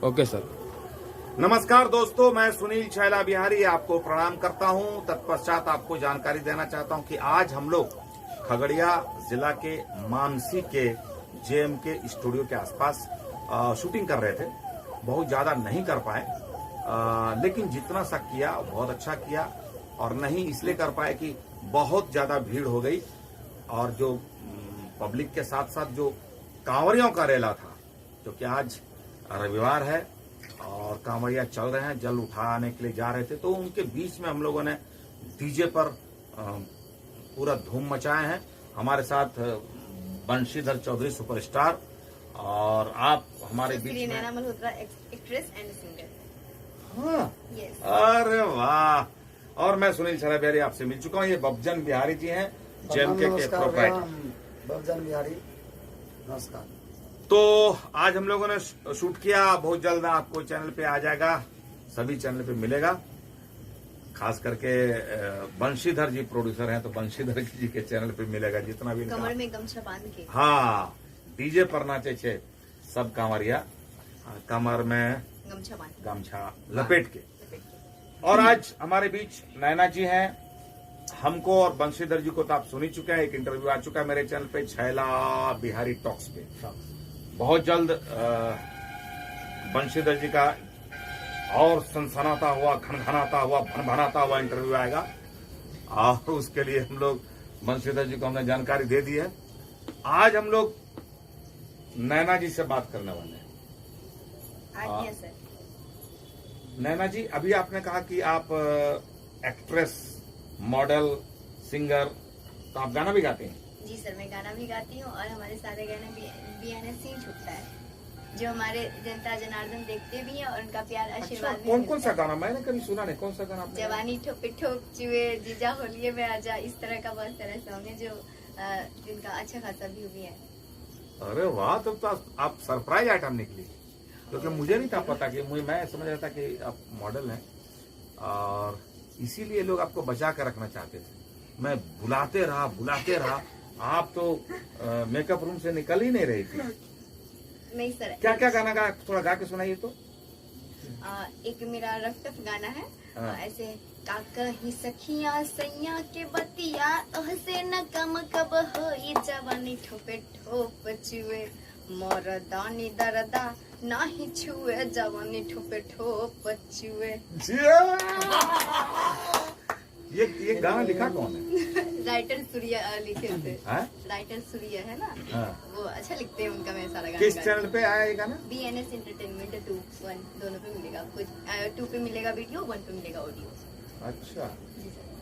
Okay sir. नमस्कार दोस्तों, मैं सुनील छैला बिहारी आपको प्रणाम करता हूं। तत्पश्चात आपको जानकारी देना चाहता हूं कि आज हम लोग खगड़िया जिला के मानसी के जेएम के स्टूडियो के आसपास शूटिंग कर रहे थे। बहुत ज्यादा नहीं कर पाए, लेकिन जितना सा किया बहुत अच्छा किया। और नहीं इसलिए कर पाए कि बहुत ज्यादा भीड़ हो गई, और जो पब्लिक के साथ साथ जो कांवरियों का रेला था, जो कि आज रविवार है और कांवरिया चल रहे हैं, जल उठाने के लिए जा रहे थे, तो उनके बीच में हम लोगों ने डीजे पर पूरा धूम मचाए हैं। हमारे साथ बंशीधर चौधरी सुपरस्टार, और आप हमारे बीच में एक्ट्रेस एंड सिंगर। हाँ, अरे वाह। और मैं सुनील छैला बिहारी आपसे मिल चुका हूँ। ये बब्जन बिहारी जी हैं, जेएमके के प्रोप्राइटर। बब्जन बिहारी, नमस्कार। तो आज हम लोगों ने शूट किया, बहुत जल्द आपको चैनल पे आ जाएगा, सभी चैनल पे मिलेगा। खास करके बंशीधर जी प्रोड्यूसर हैं, तो बंशीधर जी के चैनल पे मिलेगा जितना भी। कमर में गमछा बांध के, हाँ, डीजे पर नाचे छे सब कांवरिया, कमर में गमछा लपेट के। और आज हमारे बीच नैना जी हैं। हमको और बंशीधर जी को तो आप सुन ही चुके हैं, एक इंटरव्यू आ चुका है मेरे चैनल पे, छैला बिहारी टॉक्स पे। बहुत जल्द बंशीधर जी का और सनसनाता हुआ, खनखनाता हुआ, भनभनाता हुआ इंटरव्यू आएगा, और उसके लिए हम लोग बंशीधर जी को हमने जानकारी दे दी है। आज हम लोग नैना जी से बात करने वाले हैं। सर। नैना जी, अभी आपने कहा कि आप एक्ट्रेस, मॉडल, सिंगर, तो आप गाना भी गाते हैं? जी सर, मैं गाना भी गाती हूँ, और हमारे सारे गाने बीएनएस से ही छूटता है, जो हमारे जनता जनार्दन देखते भी हैं, और उनका प्यार आशीर्वाद। अच्छा, कौन कौन सा गाना? मैंने कभी सुना नहीं। कौन सा गाना आपने? जवानी ठोपे ठोक चुए, जीजा होलिये में आजा, इस तरह का बहुत सारा सॉन्ग है जो जिनका अच्छा खासा व्यू भी है। अरे वाह, तब तो आप सरप्राइज आइटम निकली, क्योंकि मुझे नहीं था पता कि मैं समझ रहा था कि आप मॉडल हैं, और इसीलिए लोग आपको बचा कर रखना चाहते थे। मैं बुलाते रहा, आप तो मेकअप रूम से निकल ही नहीं रही थी। नहीं सर। क्या क्या गाना गा, थोड़ा गा के सुनाइए तो। एक मेरा रफ्टफ गाना है, ऐसे काका ही सखिया सैया के बतिया, से न कम कब होई जवानी ठोपे ठोप चुए, मोरदानी दरदा नाही छुए, जवानी ठोपे ठोप चुए। ये गाना लिखा कौन है? राइटर सूर्या लिखे थे। राइटर सूर्या है ना, वो अच्छा लिखते हैं, उनका मैं सारा गाना। किस चैनल पे आया ये गाना? बीएनएस एंटरटेनमेंट 2, 1 दोनों पे मिलेगा आपको। 2 पे मिलेगा वीडियो, 1 पे मिलेगा ऑडियो। अच्छा,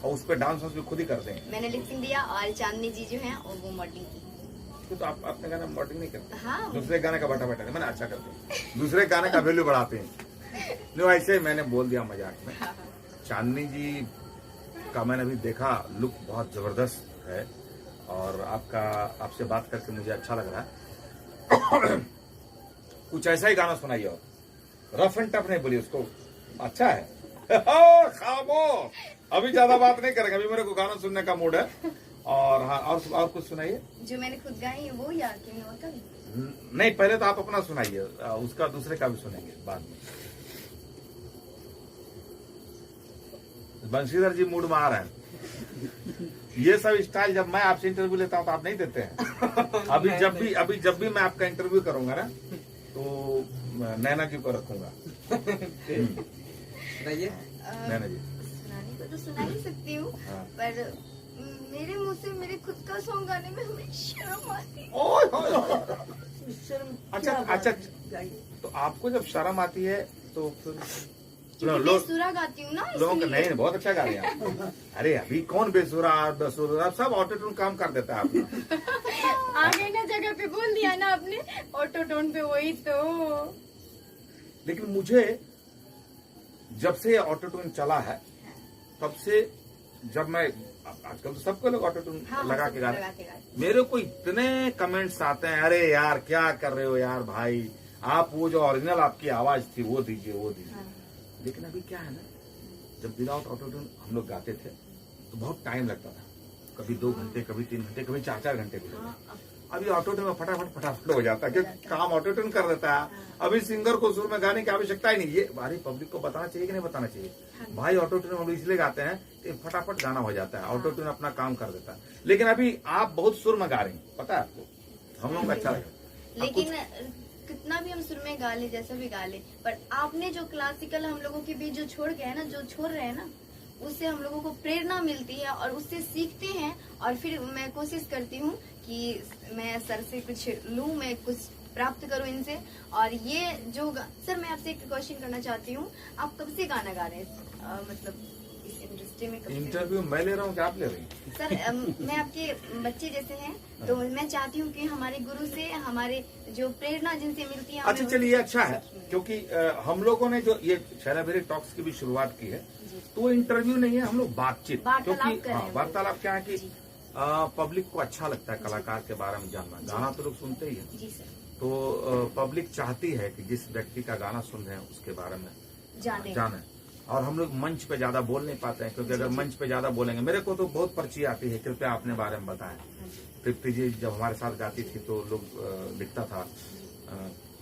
और उस पे डांस भी खुद ही करते हैं? मैंने लिपसिंग दिया, और चांदनी जी जो है वो मॉडलिंग की। तो आप अपने गाना मॉडलिंग नहीं करते? हाँ, दूसरे गाने का बटा बटा मैंने अच्छा करते हैं, दूसरे गाने का वैल्यू बढ़ाते हैं। नो, ऐसे मैंने बोल दिया मजाक में। चांदनी जी का मैंने अभी देखा, लुक बहुत जबरदस्त है, और आपसे बात करके मुझे अच्छा लग रहा है। कुछ ऐसा ही गाना सुनाइए, और रफ एंड टफ नहीं बोलिए उसको, अच्छा है। खामोश, अभी ज्यादा बात नहीं करेंगे, अभी मेरे को गाना सुनने का मूड है। और हाँ, और कुछ सुनाइए जो मैंने खुद गाई है वो, या कि और का? नहीं, पहले तो आप अपना सुनाइए, उसका दूसरे का भी सुनेंगे बाद में। बंशीधर जी मूड में आ रहे हैं। ये सब स्टाइल जब मैं आपसे इंटरव्यू लेता हूँ तो आप नहीं देते हैं। अभी जब भी मैं आपका इंटरव्यू करूंगा ना, तो नैना जी को रखूंगा। नैना जी, सुनाने को तो सुना ही सकती हूँ, पर मेरे मुंह से मेरे खुद का सॉन्ग गाने में हमें शर्म आती है। अच्छा, तो आपको जब शर्म आती है तो फिर बेसुरा गाती हूँ ना, लोगों का नहीं, बहुत अच्छा गा रहे हैं। अरे अभी कौन बेसुरा सब ऑटो टून काम कर देता है आपका। आ गई ना जगह पे, बोल दिया ना आपने ऑटो टोन पे, वही तो। लेकिन मुझे जब से ऑटो टून चला है, तब से जब मैं, आजकल तो सबको लोग ऑटो टून लगा के गा रहे हैं, मेरे को इतने कमेंट्स आते हैं, अरे यार क्या कर रहे हो यार भाई, आप वो जो ओरिजिनल आपकी आवाज थी वो दीजिए। लेकिन अभी क्या है ना, जब विदाउट ऑटो ट्यून हम लोग गाते थे तो बहुत टाइम लगता था, कभी 2 घंटे, कभी 3 घंटे, कभी 4-4 घंटे भी लगता। अभी ऑटो ट्यून में फटाफट हो जाता है, क्योंकि काम ऑटो ट्यून कर देता है। अभी सिंगर को सुर में गाने की आवश्यकता ही नहीं। ये हमारी पब्लिक को बताना चाहिए कि नहीं बताना चाहिए? भाई ऑटो ट्यून हम इसलिए गाते हैं कि फटाफट गाना हो जाता है, ऑटो ट्यून अपना काम कर देता है। लेकिन अभी आप बहुत सुर में गा रही हैं, पता है आपको, हम लोगों को अच्छा लगा। लेकिन कितना भी हम सुर में गा ले, जैसा भी गा ले, पर आपने जो क्लासिकल हम लोगों के बीच जो छोड़ गया है ना, जो छोड़ रहे हैं ना, उससे हम लोगों को प्रेरणा मिलती है और उससे सीखते हैं। और फिर मैं कोशिश करती हूँ कि मैं सर से कुछ लूँ, मैं कुछ प्राप्त करूँ इनसे। और ये जो सर, मैं आपसे एक क्वेश्चन करना चाहती हूँ, आप कब से गाना गा रहे हैं? मतलब इस इंडस्ट्री में कब से? इंटरव्यू मैं ले रहा हूँ क्या आप ले रही हैं? सर मैं आपके बच्चे जैसे हैं, तो मैं चाहती हूँ कि हमारे गुरु से हमारे जो प्रेरणा जिनसे मिलती है। अच्छा चलिए, ये अच्छा है, क्योंकि हम लोगों ने जो ये छैला बिहारी टॉक्स की भी शुरुआत की है, तो वो इंटरव्यू नहीं है, हम लोग बातचीत, क्योंकि वार्तालाप क्या है कि पब्लिक को अच्छा लगता है कलाकार के बारे में जानना। गाना तो लोग सुनते ही है, जी सर, तो पब्लिक चाहती है कि जिस व्यक्ति का गाना सुन रहे हैं उसके बारे में जाने। और हम लोग मंच पे ज्यादा बोल नहीं पाते हैं, क्योंकि अगर मंच पे ज्यादा बोलेंगे, मेरे को तो बहुत पर्ची आती है, कृपया अपने बारे में बताएं। तृप्ति जी जब हमारे साथ गाती थी तो लोग लिखता था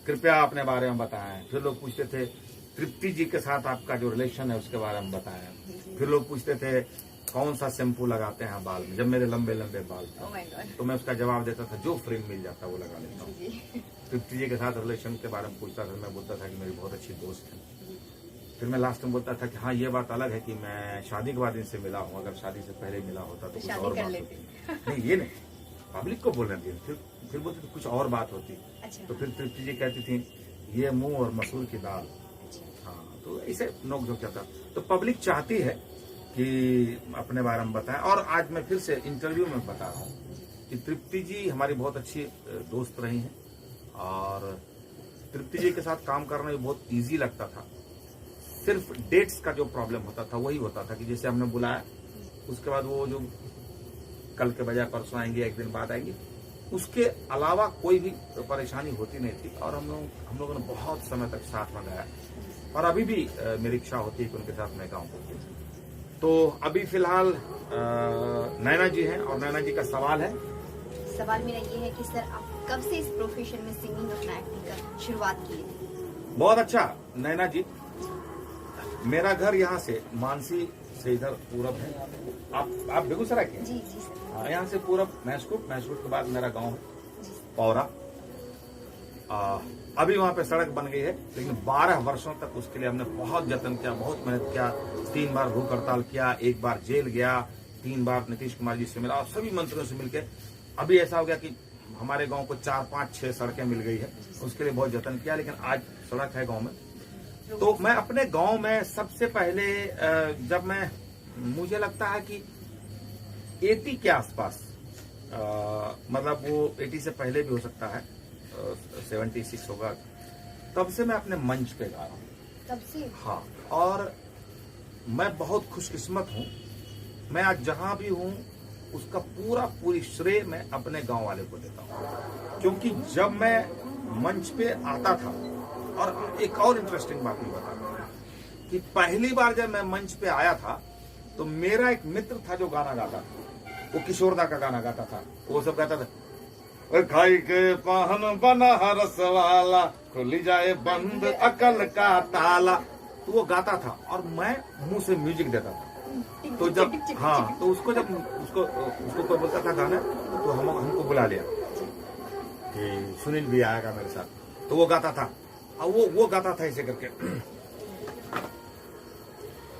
कृपया अपने बारे में बताएं। फिर लोग पूछते थे तृप्ति जी के साथ आपका जो रिलेशन है उसके बारे में बताएं। फिर लोग पूछते थे कौन सा शैम्पू लगाते हैं बाल में, जब मेरे लंबे लंबे बाल थे तो मैं उसका जवाब देता था जो फ्रेम मिल जाता वो लगा लेता हूँ। तृप्ति जी के साथ रिलेशन के बारे में पूछता था, मैं बोलता था कि मेरी बहुत अच्छी दोस्त है। फिर मैं लास्ट में बोलता था कि हाँ ये बात अलग है कि मैं शादी के बाद इनसे मिला हूँ, अगर शादी से पहले मिला होता तो कुछ और बात होती। नहीं ये नहीं, पब्लिक को बोलने दिए। फिर बोलते कुछ और बात होती। तो फिर तृप्ति जी कहती थी ये मुंह और मसूर की दाल। हाँ, तो ऐसे नोक झोंक जाता। तो पब्लिक चाहती है कि अपने बारे में बताएं। और आज मैं फिर से इंटरव्यू में बता रहा हूँ कि तृप्ति जी हमारी बहुत अच्छी दोस्त रही हैं, और तृप्ति जी के साथ काम करना भी बहुत ईजी लगता था। सिर्फ डेट्स का जो प्रॉब्लम होता था वही होता था कि जैसे हमने बुलाया, उसके बाद वो जो कल के बजाय परसों आएंगे, एक दिन बाद आएंगे, उसके अलावा कोई भी परेशानी होती नहीं थी। और हम लोगों ने बहुत समय तक साथ में गाया, और अभी भी मेरी इच्छा होती है कि उनके साथ मैं गाऊं। तो अभी फिलहाल नैना जी हैं, और नैना जी का सवाल मेरा ये है कि सर आप कब से इस प्रोफेशन में सिंगिंग और एक्टिंग का शुरुआत की? बहुत अच्छा नैना जी, मेरा घर यहाँ से मानसी से इधर पूरब है। आप बेगूसराय के? जी जी सर। हाँ, यहाँ से पूरब महसूट के बाद मेरा गांव है पौरा। अभी वहाँ पे सड़क बन गई है, लेकिन 12 वर्षों तक उसके लिए हमने बहुत जतन किया, बहुत मेहनत किया। 3 बार भूख हड़ताल किया, 1 बार जेल गया, 3 बार नीतीश कुमार जी से मिला, और सभी मंत्रियों से मिलकर अभी ऐसा हो गया कि हमारे गांव को 4, 5, 6 सड़कें मिल गई है। उसके लिए बहुत जतन किया, लेकिन आज सड़क है गांव में। तो मैं अपने गांव में सबसे पहले जब मुझे लगता है कि 80 के आसपास, मतलब वो 80 से पहले भी हो सकता है, 76 होगा, तब से मैं अपने मंच पे गा रहा हूँ। तब से? हाँ। और मैं बहुत खुशकिस्मत हूँ, मैं आज जहां भी हूँ उसका पूरी श्रेय मैं अपने गांव वाले को देता हूँ। क्योंकि जब मैं मंच पे आता था, और एक और इंटरेस्टिंग बात मैं बताता हूँ कि पहली बार जब मैं मंच पे आया था तो मेरा एक मित्र था जो गाना गाता था, वो किशोरदा का गाना गाता था। वो सब गाता था खाई के पाहन बना रस वाला, खुली जाए बंद अकल का ताला। तो वो गाता था और मैं मुंह से म्यूजिक देता था। तो जब तो उसको कोई बोलता था गाना, तो हमको बुला लिया कि सुनील भी आएगा मेरे साथ, तो वो गाता था, और वो गाता था ऐसे करके।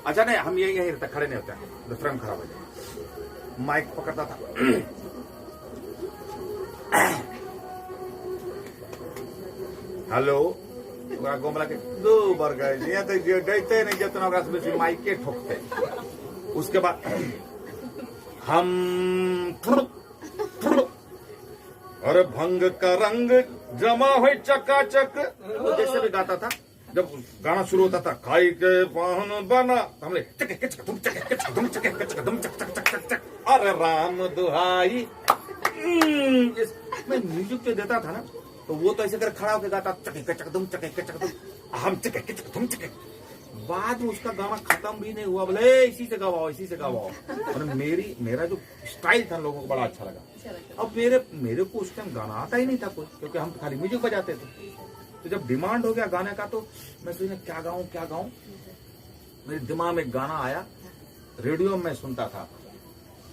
अच्छा नहीं, हम यही रहते, खड़े नहीं होते हैं, तो फ्रेम खराब हो जाए। माइक पकड़ता था, हेलो गोमला के 2 बार गए तो गए नहीं, जितना माइके ठोकते। उसके बाद हम अरे भंग का रंग जमा हो चकाचक, जैसे भी गाता था। जब गाना शुरू होता था खाई के पाहन बना, हमने अरे राम दुहाई, मैं म्यूजिक जो देता था ना, तो वो तो ऐसे कर खड़ा होकर गाता चक हम चक। बाद में उसका गाना खत्म भी नहीं हुआ, बोले इसी से गवाओ। और मेरा जो स्टाइल था, लोगों को बड़ा अच्छा लगा। अब मेरे को उस टाइम गाना आता ही नहीं था कुछ, क्योंकि हम खाली म्यूजिक बजाते थे। तो जब डिमांड हो गया गाने का तो मैं सोचा क्या गाऊं। मेरे दिमाग में गाना आया, रेडियो में सुनता था,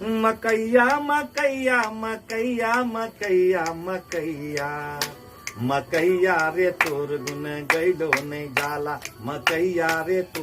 मकैया मकैया मकैया मकैया मकैया मकैया रे तोर गुन गैलो नहीं जाला, मकैया रे तोर